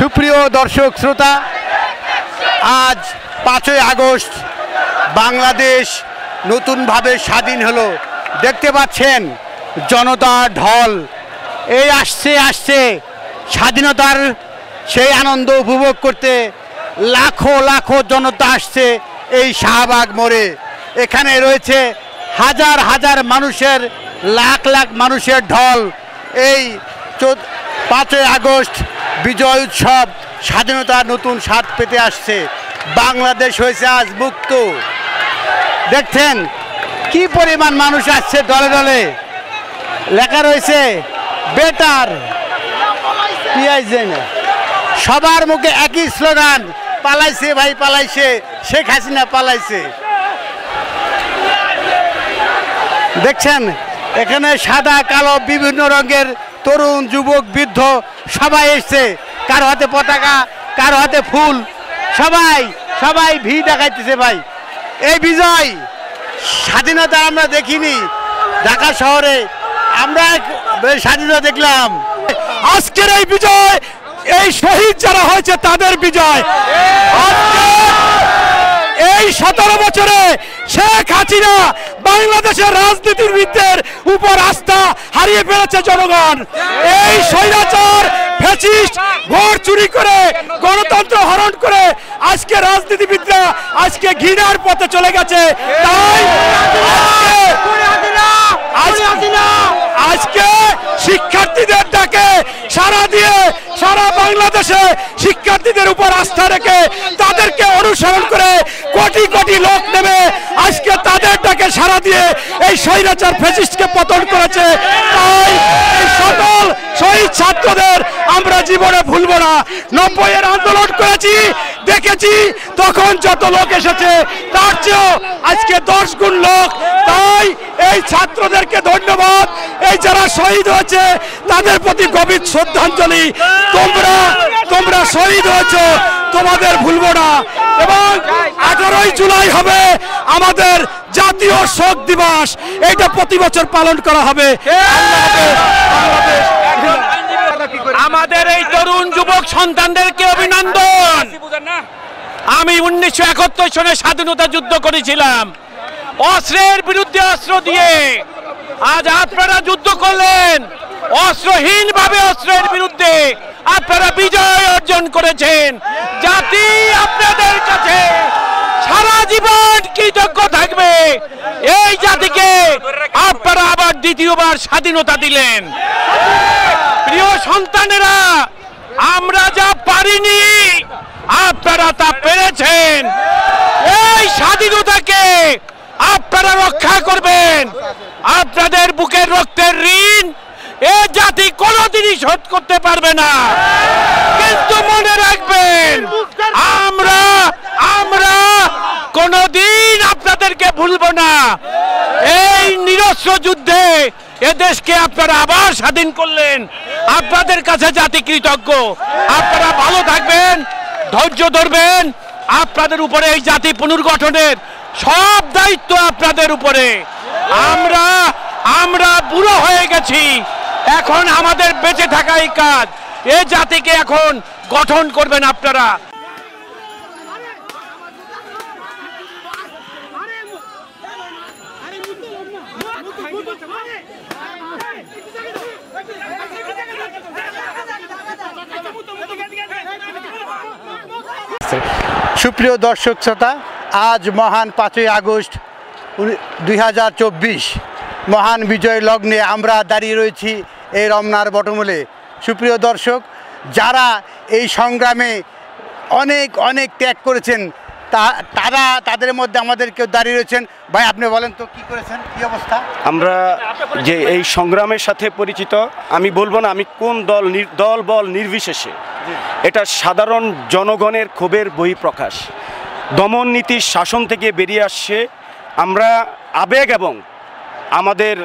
সুপ্রিয় দর্শক শ্রোতা, আজ 5ই আগস্ট বাংলাদেশ নতুনভাবে স্বাধীন হলো। দেখতে পাচ্ছেন জনতার ঢল এই আসছে স্বাধীনতার সেই আনন্দ উপভোগ করতে লাখো লাখো জনতা আসছে এই শাহবাগ মোড়ে। এখানে রয়েছে হাজার হাজার মানুষের, লাখ লাখ মানুষের ঢল। এই 5ই আগস্ট বিজয় উৎসব, স্বাধীনতার নতুন স্বাদ পেতে আসছে। বাংলাদেশ হয়েছে আজ মুক্ত। দেখছেন কি পরিমাণ মানুষ আসছে, দলে দলে লেখা রয়েছে বেটার পিআইজেন। সবার মুখে একই স্লোগান, পালাইছে ভাই পালাইছে, শেখ হাসিনা পালাইছে। দেখছেন এখানে সাদা কালো বিভিন্ন রঙের তরুণ যুবক বৃদ্ধ সবাই এসছে, কারো হাতে পতাকা, কারো হাতে ফুল, সবাই ভিড় দেখাইতেছে। ভাই এই বিজয় স্বাধীনতা আমরা দেখিনি, ঢাকা শহরে আমরা স্বাধীনতা দেখলাম। আজকের এই বিজয় এই শহীদ যারা হয়েছে তাদের বিজয়। এই 17 বছরে শেখ হাসিনা বাংলাদেশের রাজনীতিবিদদের উপর আস্থা হারিয়ে ফেলেছে জনগণ। এই স্বৈরাচার ফ্যাসিস্ট ভোট চুরি করে, গণতন্ত্র হরণ করে আজকে রাজনীতিবিদরা আজকে ঘৃণার পথে চলে গেছে। তাই আজকে শিক্ষার্থীদের ডাকে সারা দিয়ে সারা বাংলাদেশে শিক্ষার্থীদের উপর আস্থা রেখে তাদেরকে অনুসরণ করে কোটি কোটি লোক নেমে আজকে তাদের ডাকে সারা দিয়ে এই স্বৈরাচার ফ্যাসিস্টকে পতন করেছে। তাই এই সকল শহীদ ছাত্রদের আমরা জীবনে ভুলব না। 90-এর আন্দোলন করেছি, দেখেছি তখন যত লোক এসেছে তার চেয়েও আজকে 10 গুণ লোক। তাই এই ছাত্রদেরকে ধন্যবাদ। এই যারা শহীদ হয়েছে তাদের প্রতি গভীর শ্রদ্ধাঞ্জলি। তোমরা শহীদ হয়েছো, তোমাদের ভুলবো না। এবং 18ই জুলাই হবে আমাদের জাতীয় শোক দিবস, এটা প্রতি বছর পালন করা হবে। আমাদের এই তরুণ যুবক সন্তানদেরকে অভিনন্দন। আমি 1971 সনে স্বাধীনতা যুদ্ধ করেছিলাম, অস্ত্রের বিরুদ্ধে অস্ত্র দিয়ে। আজ আপনারা যুদ্ধ করলেন অস্ত্রহীন ভাবে, অস্ত্রের বিরুদ্ধে আপনারা বিজয় অর্জন করেছেন। জাতি আপনাদের কাছে সারা জীবন কৃতজ্ঞ থাকবে। এই জাতিকে আপনারা আবার দ্বিতীয়বার স্বাধীনতা দিলেন। প্রিয় সন্তানেরা, আমরা যা পারিনি আপনারা তা পেরেছেন। এই স্বাধীনতাকে আপনারা রক্ষা করবেন। আপনাদের বুকের রক্তের ঋণ এ জাতি কোনোদিনই শোধ করতে পারবে না। কিন্তু মনে রাখবেন, আমরা কোনোদিন আপনাদেরকে ভুলব না। এই নিরস্ত্র যুদ্ধে এদেশকে আপনারা আবার স্বাধীন করলেন। আপনাদের কাছে জাতি কৃতজ্ঞ। আপনারা ভালো থাকবেন, ধৈর্য ধরবেন। আপনাদের উপরে এই জাতি পুনর্গঠনের সব দায়িত্ব আপনাদের উপরে। আমরা বুড়ো হয়ে গেছি, এখন আমাদের বেঁচে থাকাই কাজ। এই জাতিকে এখন গঠন করবেন আপনারা। সুপ্রিয় দর্শক শ্রোতা, আজ মহান 5ই আগস্ট 2024 মহান বিজয় লগ্নে আমরা দাঁড়িয়ে রয়েছি এই রমনার বটমূলে। সুপ্রিয় দর্শক, যারা এই সংগ্রামে অনেক ত্যাগ করেছেন তাদের মধ্যে আমাদের কেউ দাঁড়িয়ে রয়েছেন। ভাই আপনি বলেন তো কি করেছেন, কি অবস্থা? আমরা যে এই সংগ্রামের সাথে পরিচিত, আমি বলবো না আমি কোন দল বল নির্বিশেষে, এটা সাধারণ জনগণের ক্ষোভের বহিঃপ্রকাশ। দমন নীতির শাসন থেকে বেরিয়ে আসছে আমরা আবেগ এবং আমাদের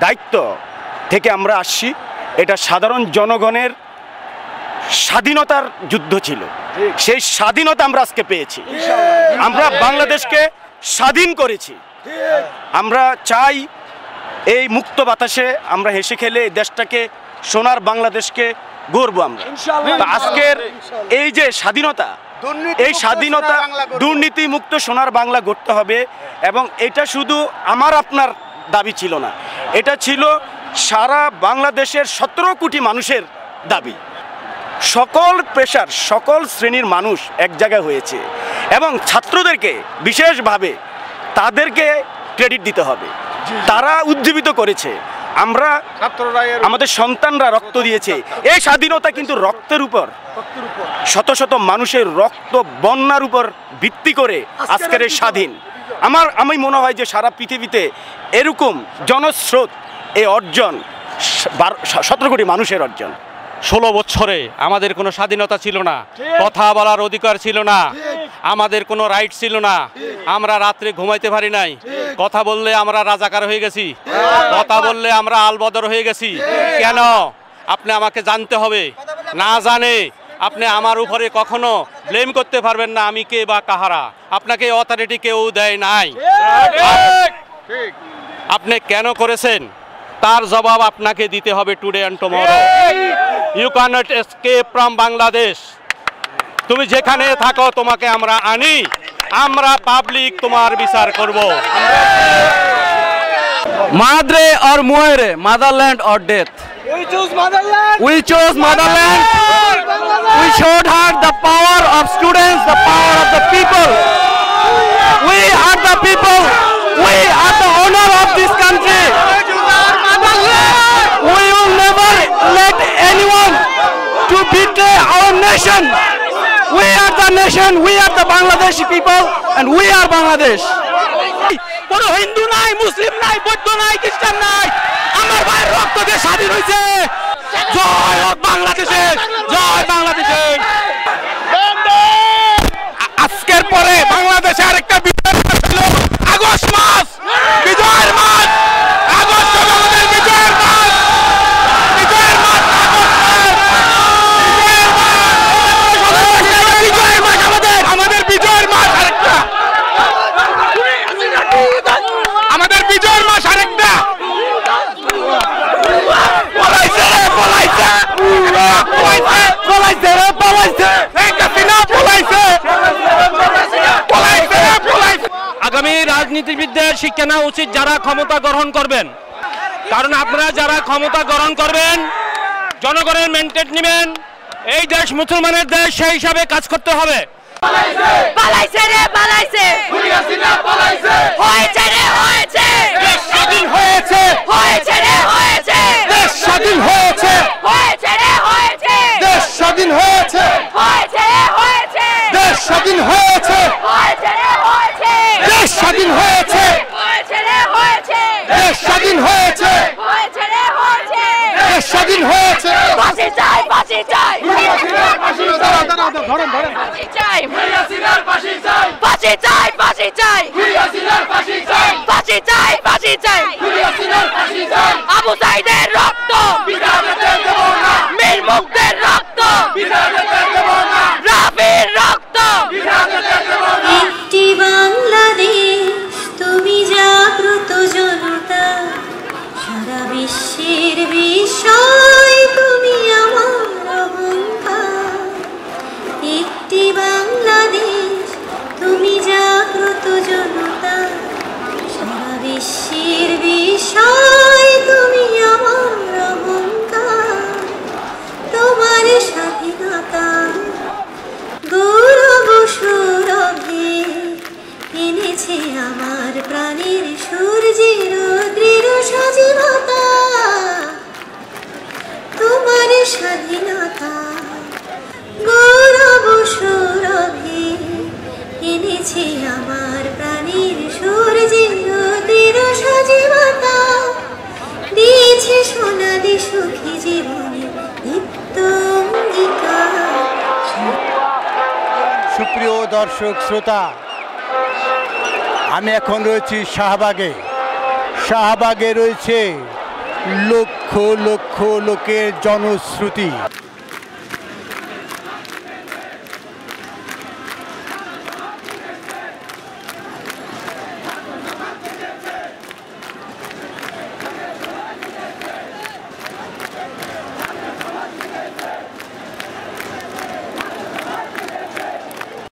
দায়িত্ব থেকে আমরা আসছি। এটা সাধারণ জনগণের স্বাধীনতার যুদ্ধ ছিল, সেই স্বাধীনতা আমরা আজকে পেয়েছি। আমরা বাংলাদেশকে স্বাধীন করেছি। আমরা চাই এই মুক্ত বাতাসে আমরা হেসে খেলে এই দেশটাকে, সোনার বাংলাদেশকে গর্ব আমরা। তো আজকের এই যে স্বাধীনতা, এই স্বাধীনতা দুর্নীতি মুক্ত সোনার বাংলা গড়তে হবে, এবং এটা শুধু আমার আপনার দাবি ছিল না, এটা ছিল সারা বাংলাদেশের 17 কোটি মানুষের দাবি। সকল পেশার সকল শ্রেণীর মানুষ এক জায়গায় হয়েছে, এবং ছাত্রদেরকে বিশেষভাবে তাদেরকে ক্রেডিট দিতে হবে, তারা উজ্জীবিত করেছে। আমরা আমাদের সন্তানরা রক্ত দিয়েছে, এই স্বাধীনতা কিন্তু রক্তের উপর, শত শত মানুষের রক্ত বন্যার উপর ভিত্তি করে আজকের এই স্বাধীন। আমি মনে হয় যে সারা পৃথিবীতে এরকম জনস্রোত এই অর্জন 17 কোটি মানুষের অর্জন। 16 বছরে আমাদের কোনো স্বাধীনতা ছিল না, কথা বলার অধিকার ছিল না, আমাদের কোনো রাইট ছিল না, আমরা রাত্রে ঘুমাইতে পারি নাই, কথা বললে আমরা রাজাকার হয়ে গেছি, কথা বললে আমরা আলবদর হয়ে গেছি। কেন? আপনি আমাকে জানতে হবে, না জানে আপনি আমার উপরে কখনো ব্লেম করতে পারবেন না আমি কে বা কাহারা। আপনাকে অথরিটি কেউ দেয় নাই, আপনি কেন করেছেন তার জবাব আপনাকে দিতে হবে today and tomorrow. You can't escape from Bangladesh. তুমি যেখানে থাকো তোমাকে আমরা আনি, আমরা পাবলিক তোমার বিচার করব। Madre or muere, motherland or death. We choose motherland. We chose motherland. We showed her the power of students, the power of the people. We are the people. We are the owner of this country. We will never let anyone to betray our nation. We are the nation. We are the Bangladeshi people, and we are Bangladesh. কোনো হিন্দু নাই, মুসলিম নাই, বৌদ্ধ নাই, খ্রিস্টান নাই, আমার ভাইয়ের রক্ত দিয়ে স্বাধীন হয়েছে। জয় হোক বাংলাদেশের, জয় বাংলাদেশের। আজকের পরে বাংলাদেশে আরেকটা বিজয়ের মাস ছিল আগস্ট মাস, বিজয়ের মাস। আগস্ট হলো আমাদের বিজয়ের মাস, বিজয়ের মাস, বিজয়ের মাস আমাদের বিজয়ের মাস আরেকটা, আমাদের বিজয়ের মাস আরেকটা। পলাইছে পলাইছে পলাইছে পলাইছে পলাইছে পলাইছে পলাইছে পলাইছে। আগামী রাজনীতিবিদদের শিক্ষা নেওয়া উচিত যারা ক্ষমতা গ্রহণ করবেন, কারণ আপনারা যারা ক্ষমতা গ্রহণ করবেন জনগণের মেন্টেট নেবেন, এই দেশ মুসলমানের দেশ, সেই হিসাবে কাজ করতে হবে। পালাইছে রে পালাইছে, হয়েছে রে হয়েছে, দেশ স্বাধীন হয়েছে, হয়েছে রে হয়েছে, দেশ স্বাধীন হয়েছে, হয়েছে রে হয়েছে, দেশ স্বাধীন হয়েছে, হয়েছে রে হয়েছে, দেশ স্বাধীন হয়েছে, হয়েছে রে হয়েছে, দেশ স্বাধীন হয়েছে, হয়েছে রে হয়েছে, দেশ স্বাধীন হয়েছে, হয়েছে রে হয়েছে, দেশ স্বাধীন হয়েছে। ফাঁসি চাই, ফাঁসি চাই, ফাঁসি চাই, ফাঁসি চাই, ফাঁসি চাই, ফাঁসি চাই, ফাঁসি চাই, আবু সাইদের রক্ত, মীর মুগ্ধের রক্ত, রাফির রক্ত। একটি বাংলাদেশ, তুমি জাগ্রত জনতা, সারা বিশ্বের বিষয় তুমি আমার অহংকার। একটি বাংলাদেশ, তুমি জাগ্রত জনতা, সারা বিশ্বের বিষয় তুমি আমার অহংকার। তোমার স্বাধীনতা গৌরব সৌরভে এনেছে আমার প্রাণের সূর্যের দৃঢ় সজীবতা। তোমার স্বাধীনতা গৌরব সৌরভে এনেছে আমার প্রাণের সূর্যের দৃঢ় সজীবতা। দিয়েছে সোনালি সুখী জীবনে নিত্য অঙ্গীকার। সুপ্রিয় দর্শক শ্রোতা, আমি এখন রয়েছি শাহবাগে। শাহবাগে রয়েছে লক্ষ লক্ষ লোকের জনশ্রুতি।